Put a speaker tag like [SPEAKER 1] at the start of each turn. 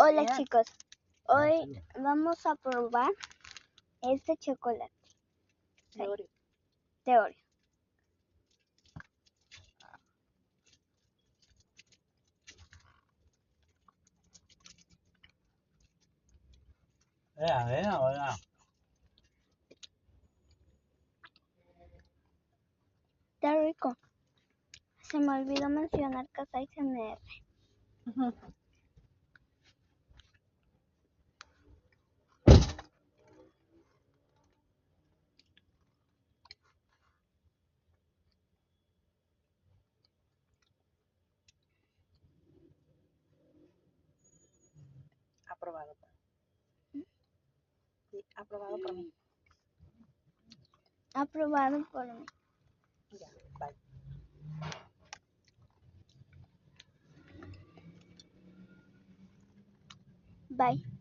[SPEAKER 1] Hola chicos, hoy vamos a probar este chocolate
[SPEAKER 2] De Oreo.
[SPEAKER 1] de Oreo.
[SPEAKER 3] Hola.
[SPEAKER 1] Está rico. Se me olvidó mencionar Casa ASMR.
[SPEAKER 2] Aprobado. Sí, aprobado por mí.
[SPEAKER 1] Aprobado por mí.
[SPEAKER 2] Ya, bye.
[SPEAKER 1] Bye.